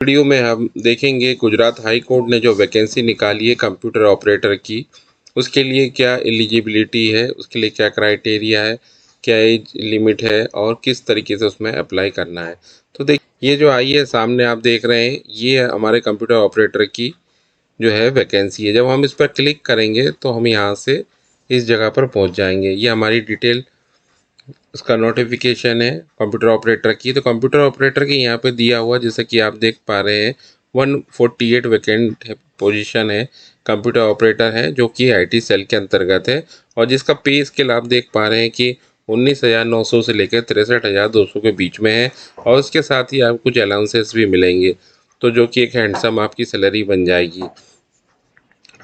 Video में हम देखेंगे गुजरात हाई कोर्ट ने जो वैकेंसी निकाली है कंप्यूटर ऑपरेटर की, उसके लिए क्या एलिजिबिलिटी है, उसके लिए क्या क्राइटेरिया है, क्या एज लिमिट है और किस तरीके से उसमें अप्लाई करना है। तो देखिए, ये जो आई है सामने आप देख रहे हैं, ये हमारे कंप्यूटर ऑपरेटर की जो है वैकेंसी है। जब हम इस पर क्लिक करेंगे तो हम यहाँ से इस जगह पर पहुँच जाएंगे। ये हमारी डिटेल, उसका नोटिफिकेशन है कंप्यूटर ऑपरेटर की। तो कंप्यूटर ऑपरेटर के यहाँ पे दिया हुआ, जैसा कि आप देख पा रहे हैं, 148 वैकेंट पोजीशन है, कंप्यूटर ऑपरेटर है, जो कि आईटी सेल के अंतर्गत है। और जिसका पे स्केल आप देख पा रहे हैं कि 19,900 से लेकर 63,200 के बीच में है। और उसके साथ ही आपको कुछ अलाउंसेस भी मिलेंगे, तो जो कि एक हैंडसम आपकी सैलरी बन जाएगी।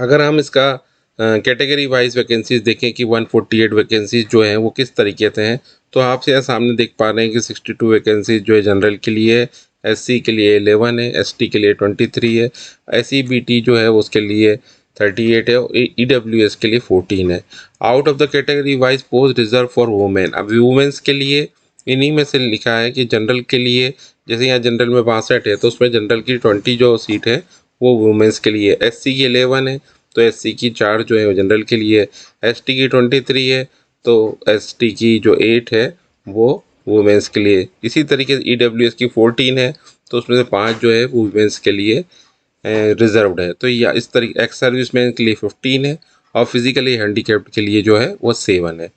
अगर हम इसका कैटेगरी वाइज वैकेंसीज देखें कि 148 वैकेंसीज जो हैं वो किस तरीके से हैं, तो आपसे यहाँ सामने देख पा रहे हैं कि 62 वैकेंसीज जो है जनरल के लिए है, एससी के लिए 11 है, एसटी के लिए 23 है, एसईबीटी जो है उसके लिए 38 है, और ईडब्ल्यूएस के लिए 14 है। Out of the category wise post reserve for women. अब वुमेन्स के लिए इन्हीं में से लिखा है कि जनरल के लिए, जैसे यहाँ जनरल में 62 है, तो उसमें जनरल की 20 जो सीट है वो वुमेन्स के लिए। एससी की 11 है, तो एससी की 4 जो है वो जनरल के लिए। एसटी की 23 है, तो एसटी की जो 8 है वो वुमेंस के लिए। इसी तरीके से ईडब्ल्यूएस की 14 है, तो उसमें से 5 जो है वो वुमेंस के लिए रिजर्व्ड है। तो या इस तरीके एक्स सर्विसमैन के लिए 15 है, और फिजिकली हैंडीकैप्ड के लिए जो है वो 7 है।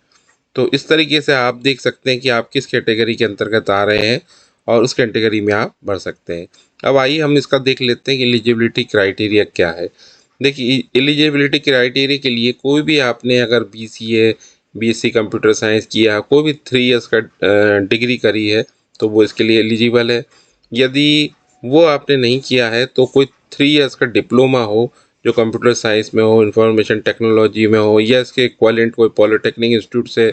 तो इस तरीके से आप देख सकते हैं कि आप किस कैटेगरी के अंतर्गत आ रहे हैं और उस कैटेगरी में आप बढ़ सकते हैं। अब आइए हम इसका देख लेते हैं कि एलिजिबिलिटी क्राइटेरिया क्या है। देखिए, एलिजिबिलिटी क्राइटेरिया के लिए कोई भी आपने अगर बीसीए, बीएससी कंप्यूटर साइंस किया, कोई भी 3 इयर्स का डिग्री करी है, तो वो इसके लिए एलिजिबल है। यदि वो आपने नहीं किया है तो कोई 3 इयर्स का डिप्लोमा हो, जो कंप्यूटर साइंस में हो, इंफॉर्मेशन टेक्नोलॉजी में हो, या इसके इक्वालेंट कोई पॉलिटेक्निक इंस्टीट्यूट से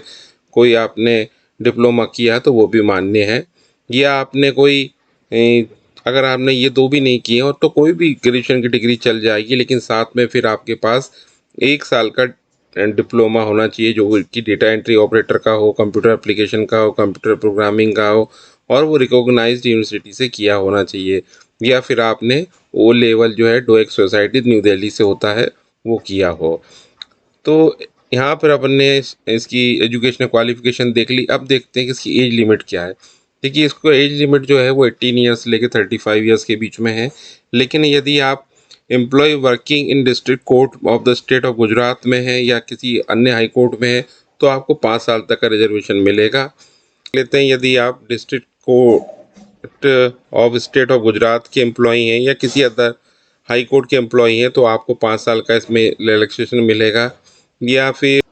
कोई आपने डिप्लोमा किया तो वो भी मान्य है। या आपने कोई अगर आपने ये 2 भी नहीं किए हो तो कोई भी ग्रेजुएशन की डिग्री चल जाएगी, लेकिन साथ में फिर आपके पास 1 साल का डिप्लोमा होना चाहिए, जो कि डेटा एंट्री ऑपरेटर का हो, कंप्यूटर एप्लीकेशन का हो, कंप्यूटर प्रोग्रामिंग का हो, और वो रिकॉग्नाइज्ड यूनिवर्सिटी से किया होना चाहिए। या फिर आपने ओ लेवल जो है डोएक सोसाइटी न्यू दिल्ली से होता है वो किया हो। तो यहाँ पर अपन ने इसकी एजुकेशनल क्वालिफिकेशन देख ली। अब देखते हैं कि इसकी एज लिमिट क्या है। देखिए, इसको एज लिमिट जो है वो 18 ईयर्स से लेकर 35 ईयर्स के बीच में है। लेकिन यदि आप employ working in district court of the state of Gujarat में है या किसी अन्य हाई कोर्ट में है, तो आपको 5 साल तक का रिजर्वेशन मिलेगा। लेते हैं, यदि आप district court of state of Gujarat के एम्प्लॉय हैं या किसी अदर हाई कोर्ट के एम्प्लॉय हैं, तो आपको 5 साल का इसमें रिलैक्सेशन मिलेगा। या फिर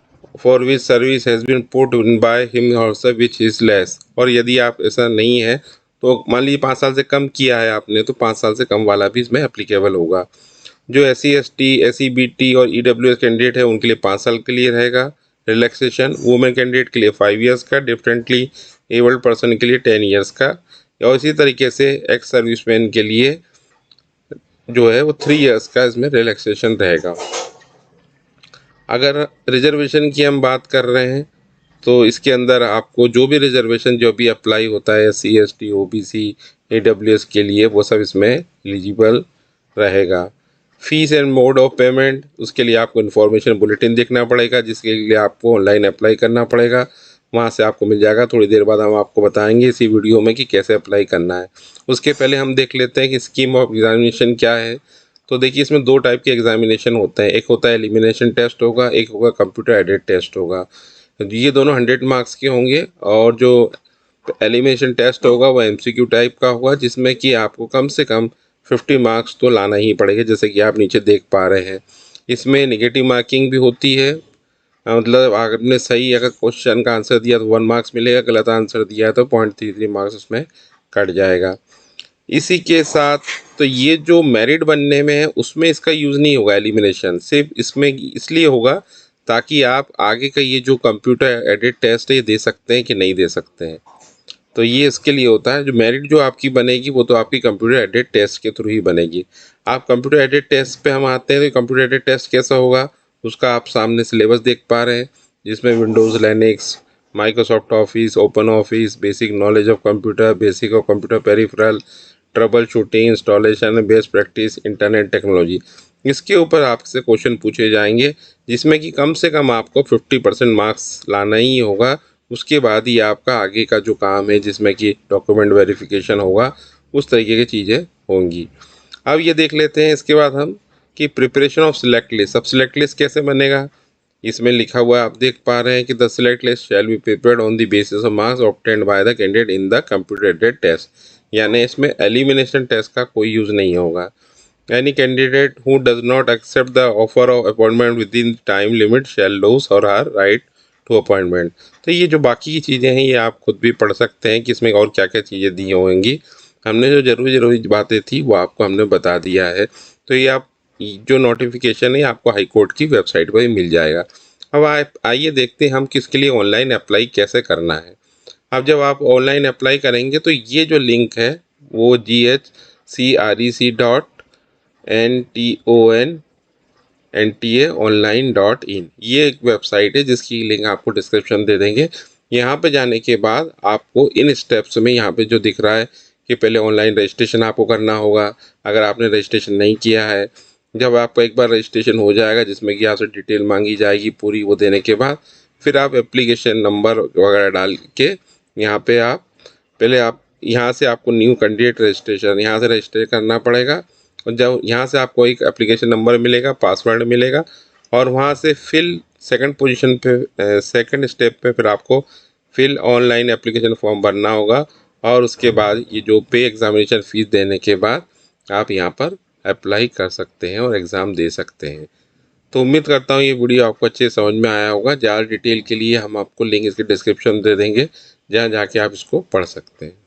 for which service has been put in by him और हर्सेल्फ विच इज़ लेस। और यदि आप ऐसा नहीं है, तो मान लीजिए 5 साल से कम किया है आपने, तो 5 साल से कम वाला भी इसमें एप्लीकेबल होगा। जो SC ST SEBT और EWS कैंडिडेट है उनके लिए 5 साल के लिए रहेगा रिलैक्सेशन। वुमेन कैंडिडेट के लिए 5 ईयर्स का, डिफरेंटली एबल्ड पर्सन के लिए 10 ईयर्स का। और इसी तरीके से एक्स सर्विसमैन के लिए जो है वो 3 ईयर्स का इसमें रिलैक्सेशन रहेगा। अगर रिजर्वेशन की हम बात कर रहे हैं, तो इसके अंदर आपको जो भी रिजर्वेशन जो भी अप्लाई होता है SC ST OBC AWS के लिए, वो सब इसमें एलिजिबल रहेगा। Fees and mode of payment, उसके लिए आपको इन्फॉर्मेशन बुलेटिन देखना पड़ेगा, जिसके लिए आपको ऑनलाइन अप्लाई करना पड़ेगा। वहाँ से आपको मिल जाएगा। थोड़ी देर बाद हम आपको बताएंगे इसी वीडियो में कि कैसे अप्लाई करना है। उसके पहले हम देख लेते हैं कि स्कीम ऑफ एग्जामिनेशन क्या है। तो देखिए, इसमें 2 टाइप के एग्जामिनेशन होते हैं। एक होता है एलिमिनेशन टेस्ट होगा, एक होगा कंप्यूटर एडेड टेस्ट होगा। ये दोनों 100 मार्क्स के होंगे। और जो एलिमिनेशन टेस्ट होगा वो MCQ टाइप का होगा, जिसमें कि आपको कम से कम 50 मार्क्स तो लाना ही पड़ेगा, जैसे कि आप नीचे देख पा रहे हैं। इसमें नेगेटिव मार्किंग भी होती है। मतलब आपने सही अगर क्वेश्चन का आंसर दिया तो 1 मार्क्स मिलेगा, गलत आंसर दिया है तो 0.33 मार्क्स उसमें कट जाएगा। इसी के साथ तो ये जो मेरिट बनने में है उसमें इसका यूज़ नहीं होगा एलिमिनेशन, सिर्फ इसमें इसलिए होगा ताकि आप आगे का ये जो कंप्यूटर एडेड टेस्ट है ये दे सकते हैं कि नहीं दे सकते हैं। तो ये इसके लिए होता है। जो मेरिट जो आपकी बनेगी वो तो आपकी कंप्यूटर एडेड टेस्ट के थ्रू ही बनेगी। आप कंप्यूटर एडेड टेस्ट पे हम आते हैं। तो कंप्यूटर एडेड टेस्ट कैसा होगा, उसका आप सामने सिलेबस देख पा रहे हैं, जिसमें Windows, Linux, Microsoft office, open office, basic knowledge of computer, basic of computer peripheral, trouble shooting, installation, best practice, internet technology. इसके ऊपर आपसे क्वेश्चन पूछे जाएंगे, जिसमें कि कम से कम आपको 50% मार्क्स लाना ही होगा। उसके बाद ही आपका आगे का जो काम है, जिसमें कि डॉक्यूमेंट वेरिफिकेशन होगा, उस तरीके की चीज़ें होंगी। अब ये देख लेते हैं इसके बाद हम कि प्रिपरेशन ऑफ सिलेक्ट लिस्ट। अब सिलेक्ट लिस्ट कैसे बनेगा, इसमें लिखा हुआ है, आप देख पा रहे हैं कि the select list shall be prepared on the basis of marks obtained by the candidate in the computer aided test. यानी इसमें एलिमिनेशन टेस्ट का कोई यूज़ नहीं होगा। Any candidate who does not accept the offer of appointment within time limit shall lose और her right to appointment. तो ये जो बाकी की चीज़ें हैं, ये आप खुद भी पढ़ सकते हैं कि इसमें और क्या क्या चीज़ें दी होंगी। हमने जो ज़रूरी बातें थी वो आपको हमने बता दिया है। तो ये आप जो नोटिफिकेशन है आपको हाई कोर्ट की वेबसाइट पर ही मिल जाएगा। अब आप आइए देखते हैं हम किसके लिए ऑनलाइन अप्लाई कैसे करना है। अब जब आप ऑनलाइन अप्लाई करेंगे तो ये जो लिंक है वो GHCREC.NTONNTA.online.in, ये एक वेबसाइट है जिसकी लिंक आपको डिस्क्रिप्शन दे देंगे। यहाँ पे जाने के बाद आपको इन स्टेप्स में यहाँ पे जो दिख रहा है कि पहले ऑनलाइन रजिस्ट्रेशन आपको करना होगा। अगर आपने रजिस्ट्रेशन नहीं किया है, जब आपका एक बार रजिस्ट्रेशन हो जाएगा, जिसमें कि आपसे डिटेल मांगी जाएगी पूरी, वो देने के बाद फिर आप एप्लीकेशन नंबर वगैरह डाल के यहाँ पे आप पहले आप यहाँ से आपको न्यू कैंडिडेट रजिस्ट्रेशन यहाँ से रजिस्टर करना पड़ेगा। और जब यहाँ से आपको एक एप्लीकेशन नंबर मिलेगा, पासवर्ड मिलेगा, और वहाँ से फिल सेकंड पोजीशन पे सेकंड स्टेप पे फिर आपको फिल ऑनलाइन एप्लीकेशन फॉर्म भरना होगा। और उसके बाद ये जो पे एग्जामिनेशन फ़ीस देने के बाद आप यहाँ पर अप्लाई कर सकते हैं और एग्ज़ाम दे सकते हैं। तो उम्मीद करता हूँ ये वीडियो आपको अच्छे समझ में आया होगा। ज़्यादा डिटेल के लिए हम आपको लिंक इसके डिस्क्रिप्शन दे देंगे, जहाँ जाके आप इसको पढ़ सकते हैं।